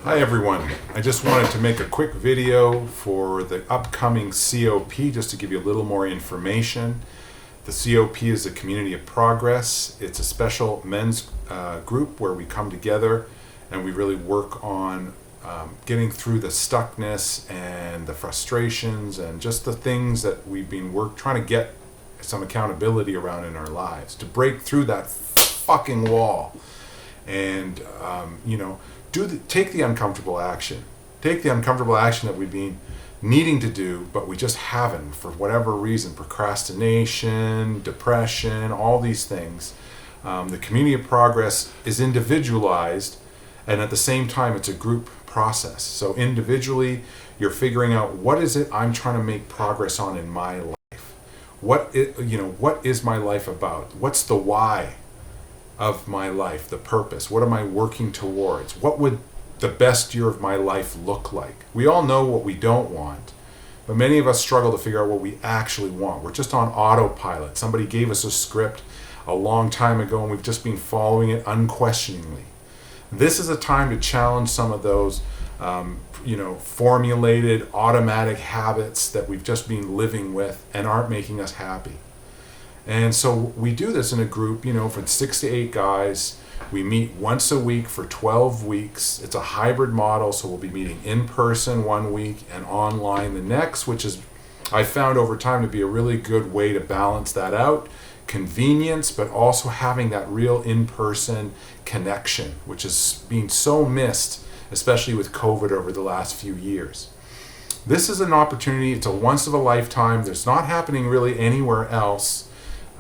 Hi everyone, I just wanted to make a quick video for the upcoming COP just to give you a little more information. The COP is a Community of Progress. It's a special men's group where we come together and we really work on getting through the stuckness and the frustrations and just the things that we've been trying to get some accountability around in our lives, to break through that fucking wall and take the uncomfortable action. Take the uncomfortable action that we've been needing to do, but we just haven't for whatever reason. Procrastination, depression, all these things. The Community of Progress is individualized, and at the same time it's a group process. So individually you're figuring out, what is it I'm trying to make progress on in my life? What is my life about? What's the why of my life, the purpose? What am I working towards? What would the best year of my life look like? We all know what we don't want, but many of us struggle to figure out what we actually want. We're just on autopilot. Somebody gave us a script a long time ago and we've just been following it unquestioningly. This is a time to challenge some of those formulated automatic habits that we've just been living with and aren't making us happy. And so we do this in a group, for 6 to 8 guys. We meet once a week for 12 weeks. It's a hybrid model, so we'll be meeting in person one week and online the next, which is, I found over time to be a really good way to balance that out. Convenience, but also having that real in-person connection, which is being so missed, especially with COVID over the last few years. This is an opportunity. It's a once of a lifetime. There's not happening really anywhere else.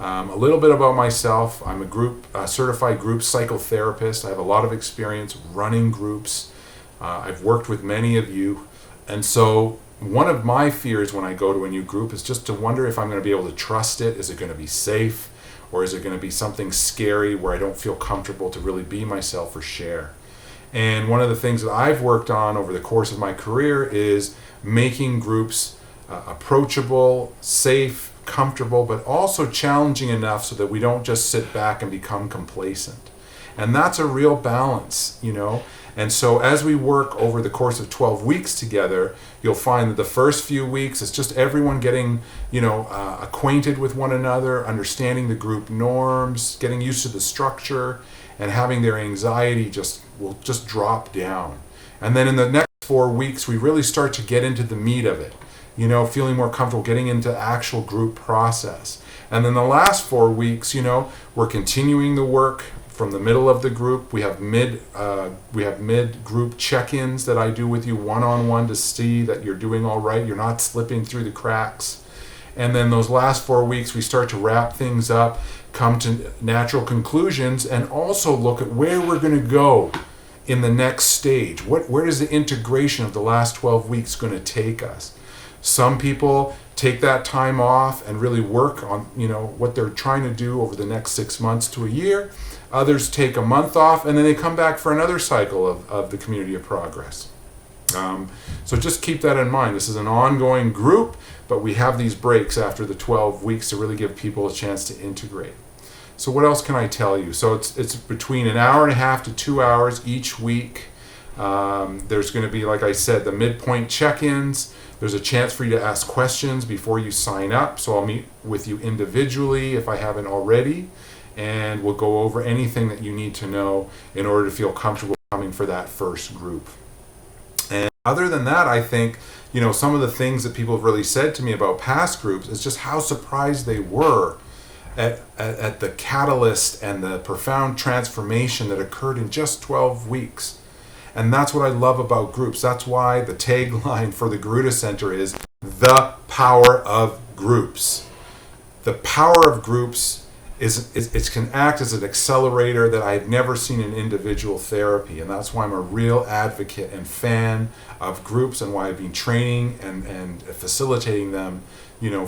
A little bit about myself. I'm a certified group psychotherapist. I have a lot of experience running groups. I've worked with many of you. And so one of my fears when I go to a new group is just to wonder if I'm going to be able to trust it. Is it going to be safe? Or is it going to be something scary where I don't feel comfortable to really be myself or share? And one of the things that I've worked on over the course of my career is making groups approachable, safe, comfortable, but also challenging enough so that we don't just sit back and become complacent. And that's a real balance, And so as we work over the course of 12 weeks together, you'll find that the first few weeks it's just everyone getting, acquainted with one another, understanding the group norms, getting used to the structure, and having their anxiety will just drop down. And then in the next 4 weeks, we really start to get into the meat of it. Feeling more comfortable getting into actual group process. And then the last 4 weeks, we're continuing the work from the middle of the group. We have mid-group check-ins that I do with you one-on-one to see that you're doing all right, you're not slipping through the cracks. And then those last 4 weeks, we start to wrap things up, come to natural conclusions, and also look at where we're going to go in the next stage. Where is the integration of the last 12 weeks going to take us? Some people take that time off and really work on, what they're trying to do over the next 6 months to a year. Others take a month off and then they come back for another cycle of the Community of Progress. So just keep that in mind. This is an ongoing group, but we have these breaks after the 12 weeks to really give people a chance to integrate. So what else can I tell you? So it's between an hour and a half to 2 hours each week. There's going to be, like I said, the midpoint check-ins. There's a chance for you to ask questions before you sign up. So I'll meet with you individually if I haven't already, and we'll go over anything that you need to know in order to feel comfortable coming for that first group. And other than that, I think, some of the things that people have really said to me about past groups is just how surprised they were at the catalyst and the profound transformation that occurred in just 12 weeks. And that's what I love about groups. That's why the tagline for the Garuda Center is the power of groups. The power of groups it can act as an accelerator that I've never seen in individual therapy. And that's why I'm a real advocate and fan of groups, and why I've been training and facilitating them,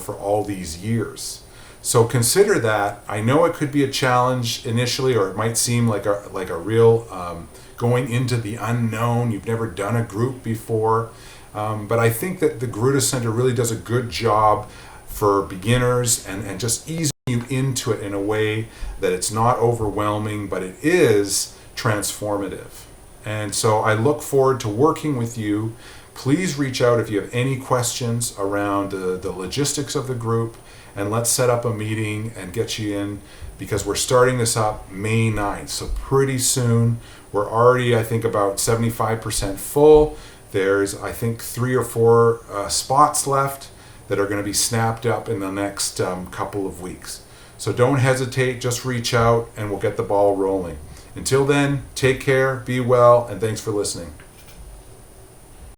for all these years. So consider that. I know it could be a challenge initially, or it might seem like a real going into the unknown. You've never done a group before. But I think that the Garuda Center really does a good job for beginners and just easing you into it in a way that it's not overwhelming, but it is transformative. And so I look forward to working with you. Please reach out if you have any questions around the logistics of the group, and let's set up a meeting and get you in, because we're starting this up May 9th. So pretty soon. We're already, I think, about 75% full. There's, I think, 3 or 4 spots left that are going to be snapped up in the next couple of weeks. So don't hesitate, just reach out and we'll get the ball rolling. Until then, take care, be well, and thanks for listening.